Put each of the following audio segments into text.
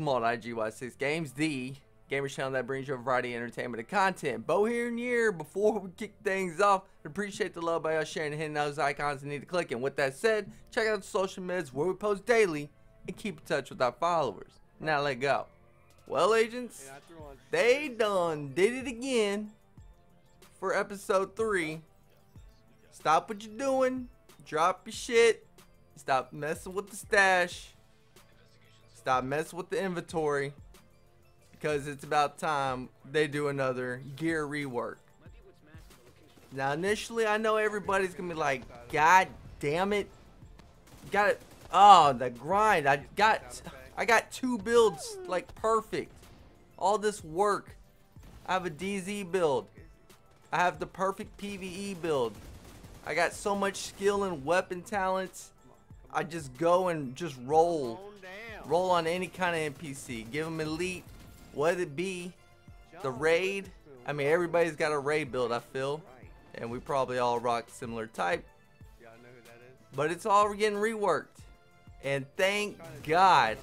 Welcome all to IGY6 Games, the gamers channel that brings you a variety of entertainment and content. Bo here and here. Before we kick things off, I appreciate the love by y'all sharing and hitting those icons and need to click. And with that said, check out the social medias where we post daily and keep in touch with our followers. Now let go. Well, agents, they done did it again for episode 3. Stop what you're doing. Drop your shit. Stop messing with the stash. Stop messing with the inventory, because it's about time they do another gear rework. Now initially I know everybody's gonna be like, God damn it, got it. Oh, the grind. I got 2 builds like perfect. All this work. I have a DZ build. I have the perfect PvE build. I got so much skill and weapon talents. I just go and just roll on any kind of NPC. Give them elite, whether it be the raid. I mean, everybody's got a raid build, I feel, and we probably all rock similar type. But it's all getting reworked, and thank God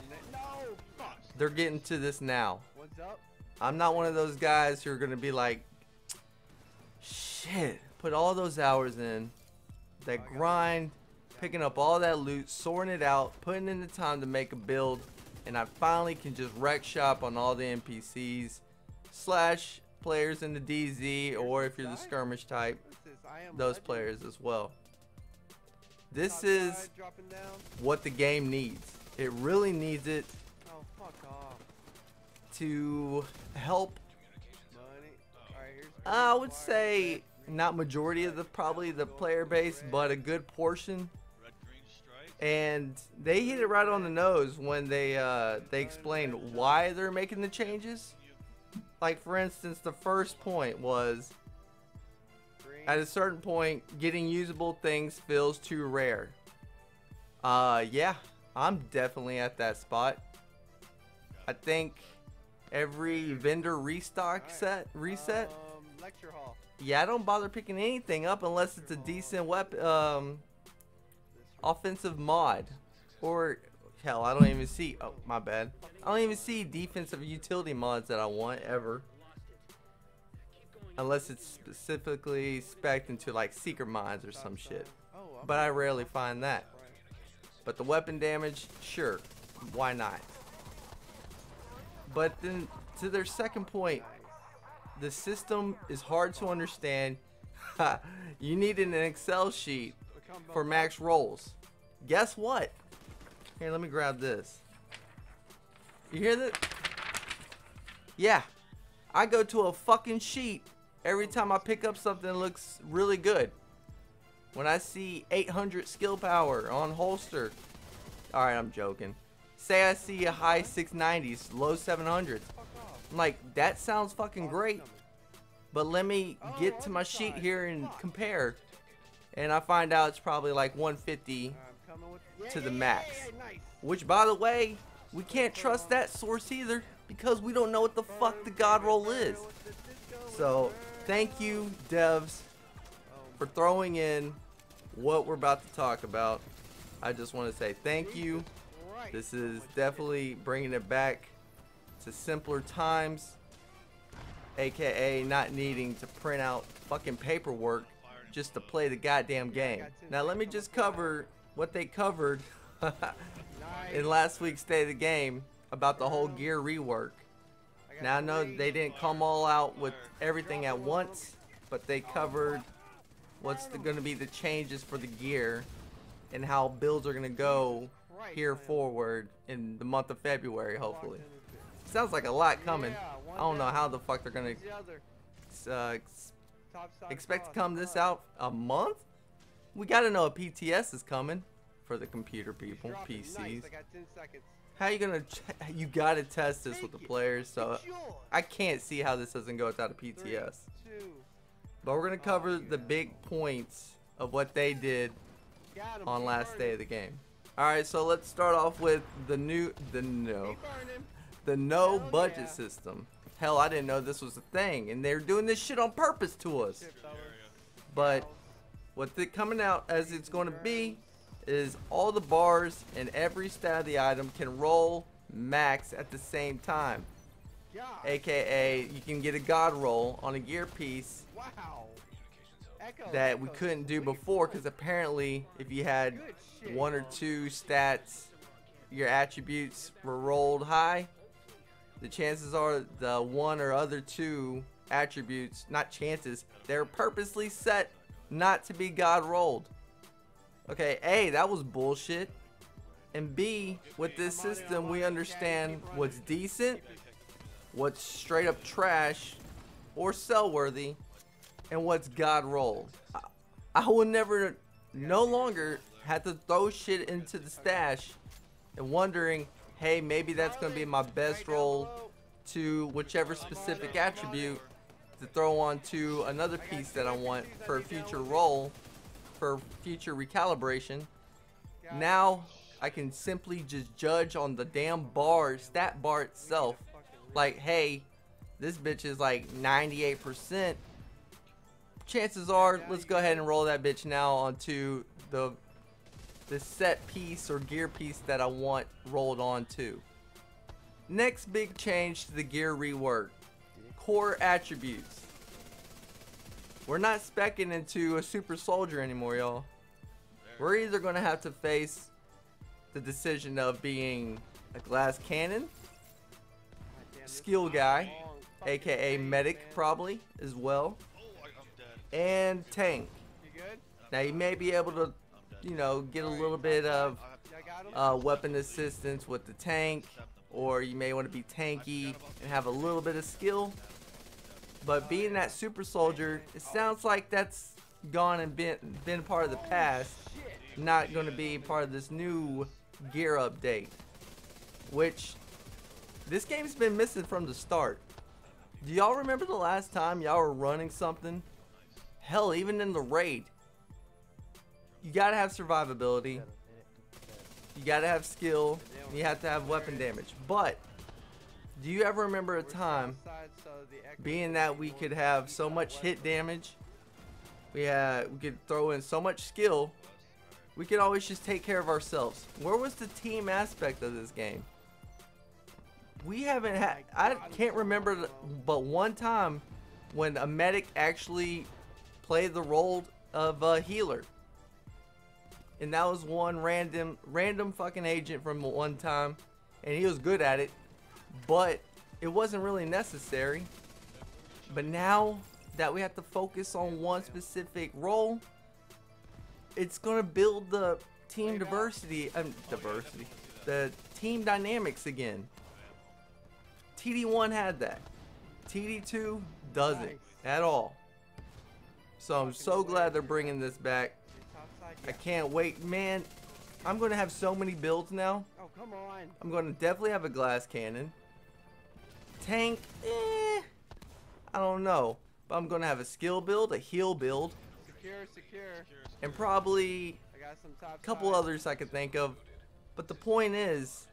they're getting to this now. I'm not one of those guys who are gonna be like, shit, put all those hours in, that grind, picking up all that loot, sorting it out, putting in the time to make a build, and I finally can just wreck shop on all the NPCs slash players in the DZ, or if you're the skirmish type, those players as well. This is what the game needs. It really needs it to help, I would say, not majority of probably the player base, but a good portion. And they hit it right on the nose when they explained why they're making the changes. Like, for instance, the first point was, at a certain point, getting usable things feels too rare. Yeah, I'm definitely at that spot. I think every vendor reset. Yeah, I don't bother picking anything up unless it's a decent weapon, offensive mod, or hell, I don't even see, oh my bad, I don't even see defensive utility mods that I want ever, unless it's specifically spec'd into like secret mines or some shit, but I rarely find that. But the weapon damage, sure, why not? But then to their second point, the system is hard to understand. You need an Excel sheet for max rolls. Guess what? Here, let me grab this. You hear that? Yeah, I go to a fucking sheet every time I pick up something that looks really good. When I see 800 skill power on holster, alright, I'm joking, say I see a high 690s, low 700s, I'm like, that sounds fucking great, but let me get to my sheet here and compare, and I find out it's probably like 150 to the max, which, by the way, we can't trust that source either, because we don't know what the fuck the god roll is. So thank you, devs, for throwing in what we're about to talk about. I just want to say thank you. This is definitely bringing it back to simpler times, aka not needing to print out fucking paperwork just to play the goddamn game. Now let me just cover what they covered in last week's State of the Game about the whole gear rework. Now I know they didn't come all out with everything at once, but they covered what's going to be the changes for the gear and how builds are going to go here forward in the month of February, hopefully. Sounds like a lot coming. I don't know how the fuck they're going to expect to come this out a month. We got to know a PTS is coming for the computer people, PCs. How you gonna? You gotta test this with the players, so I can't see how this doesn't go without a PTS. But we're gonna cover the big points of what they did on last day of the game. All right, so let's start off with the no budget system. Hell, I didn't know this was a thing, and they're doing this shit on purpose to us. But what they're coming out as it's going to be is all the bars and every stat of the item can roll max at the same time. AKA, you can get a god roll on a gear piece that we couldn't do before, because apparently if you had one or two stats, your attributes were rolled high, the chances are the one or other two attributes, not chances, they're purposely set not to be god rolled. Okay, A, that was bullshit. And B, with this system we understand what's decent, what's straight up trash or sell worthy, and what's god rolled. I will never, no longer have to throw shit into the stash and wondering, hey, maybe that's going to be my best roll to whichever specific attribute to throw onto another piece that I want for a future roll, for future recalibration. Now I can simply just judge on the damn bar, stat bar itself, like, hey, this bitch is like 98%. Chances are, let's go ahead and roll that bitch now onto the set piece or gear piece that I want rolled onto. Next big change to the gear rework: core attributes. We're not speccing into a super soldier anymore, y'all. We're either gonna have to face the decision of being a glass cannon, skill guy, aka medic probably as well, and tank. Now you may be able to, you know, get a little bit of weapon assistance with the tank, or you may want to be tanky and have a little bit of skill. But being that super soldier, it sounds like that's gone and been part of the past, not going to be part of this new gear update, which this game's been missing from the start. Do y'all remember the last time y'all were running something? Hell, even in the raid, you gotta have survivability, you gotta have skill, you have to have weapon damage. But do you ever remember a time, being that we could have so much hit damage, we could throw in so much skill, we could always just take care of ourselves? Where was the team aspect of this game? We haven't had, I can't remember but one time when a medic actually played the role of a healer. And that was one random fucking agent from one time, and he was good at it, but it wasn't really necessary. But now that we have to focus on one specific role, it's gonna build the team diversity, the team dynamics again. TD1 had that. TD2 doesn't at all. So I'm so glad they're bringing this back. I can't wait, man. I'm gonna have so many builds now. Oh, come on. I'm gonna definitely have a glass cannon. Tank, I don't know. But I'm gonna have a skill build, a heal build, Secure. and probably I got some top a couple side. others I could think of. But the point is,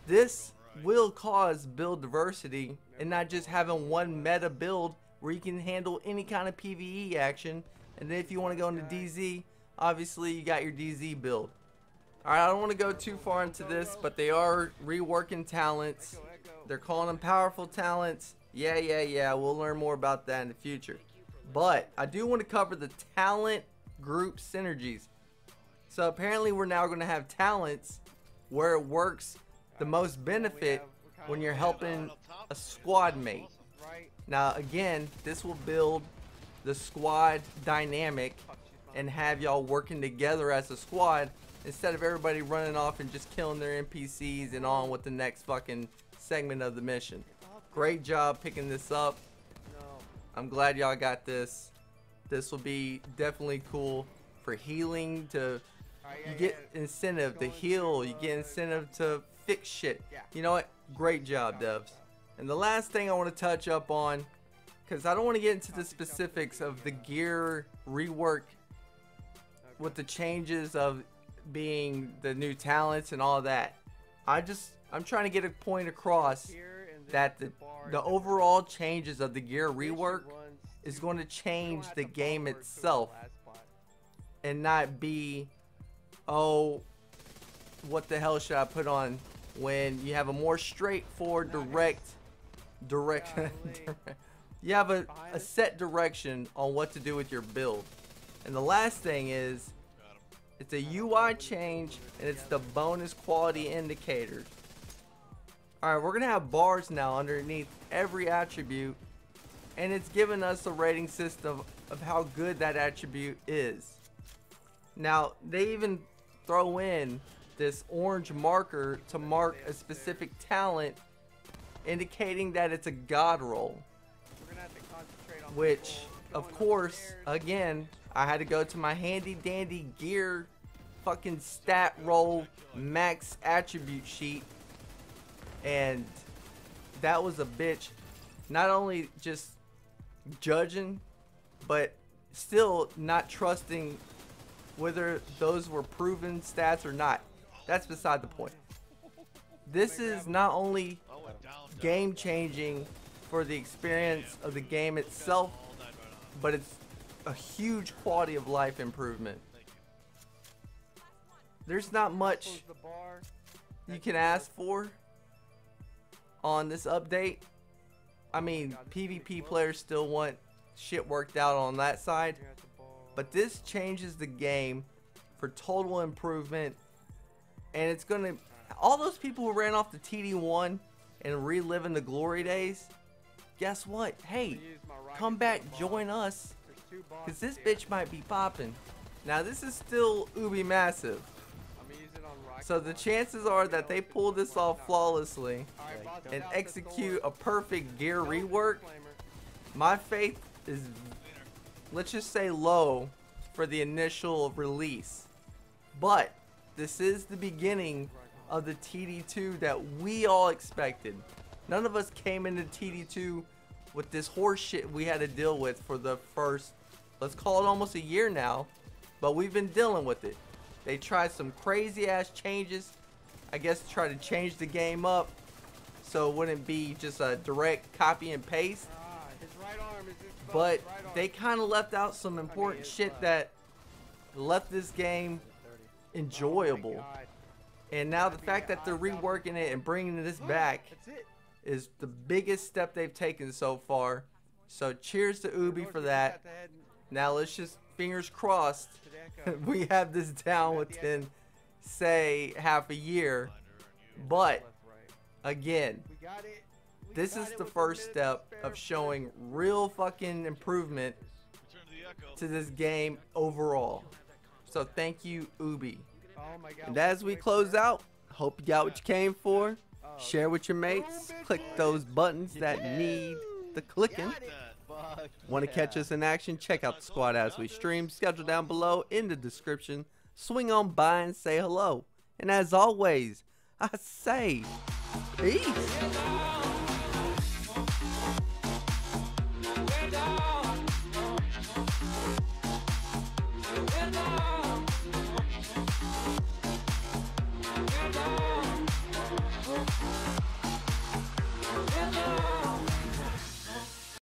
this will cause build diversity and not just having one meta build where you can handle any kind of PvE action. And then if you want to go into DZ, obviously you got your DZ build. Alright, I don't want to go too far into this, but they are reworking talents. They're calling them powerful talents. Yeah, we'll learn more about that in the future. But I do want to cover the talent group synergies. So apparently we're now going to have talents where it works the most benefit when you're helping a squad mate. Now again, this will build the squad dynamic and have y'all working together as a squad instead of everybody running off and just killing their NPCs and on with the next fucking segment of the mission. Great job picking this up. I'm glad y'all got this. This will be definitely cool for healing. You get incentive to heal, you get incentive to fix shit. You know what? Great job, devs. And the last thing I want to touch up on, because I don't want to get into the specifics of the gear rework with the changes of being the new talents and all that. I'm trying to get a point across that the overall changes of the gear rework is going to change the game itself and not be, oh, what the hell should I put on when you have a more straightforward direction. You have a set direction on what to do with your build. And the last thing is, it's a UI change, and it's the bonus quality indicators. Alright, we're going to have bars now underneath every attribute, and it's giving us a rating system of how good that attribute is. Now, they even throw in this orange marker to mark a specific talent, indicating that it's a god roll. Which, of course, again, I had to go to my handy dandy gear fucking stat roll max attribute sheet, and that was a bitch. Not only just judging, but still not trusting whether those were proven stats or not. That's beside the point. This is not only game changing for the experience of the game itself, but it's a huge quality of life improvement. There's not much you can ask for on this update. I mean, PvP players still want shit worked out on that side, but this changes the game for total improvement, and it's gonna, all those people who ran off the TD1 and reliving the glory days, guess what? Hey, come back, join us, because this bitch might be popping. Now, this is still Ubi Massive, so the chances are that they pull this off flawlessly and execute a perfect gear rework. My faith is, let's just say, low for the initial release. But this is the beginning of the TD2 that we all expected. None of us came into TD2 with this horse shit we had to deal with for the first, let's call it almost a year now, but we've been dealing with it. They tried some crazy ass changes, I guess, to try to change the game up so it wouldn't be just a direct copy and paste. But they kind of left out some important shit that left this game enjoyable. And now the fact that they're reworking it and bringing this back is the biggest step they've taken so far. So cheers to Ubi for that. Now let's just, fingers crossed, we have this down within, say, half a year. But again, this is the first step of showing real fucking improvement to this game overall. So thank you, Ubi. And as we close out, hope you got what you came for. Share with your mates. Click those buttons that need the clicking. Want to catch us in action? Check out the squad as we stream. Schedule down below in the description. Swing on by and say hello. And as always, I say peace.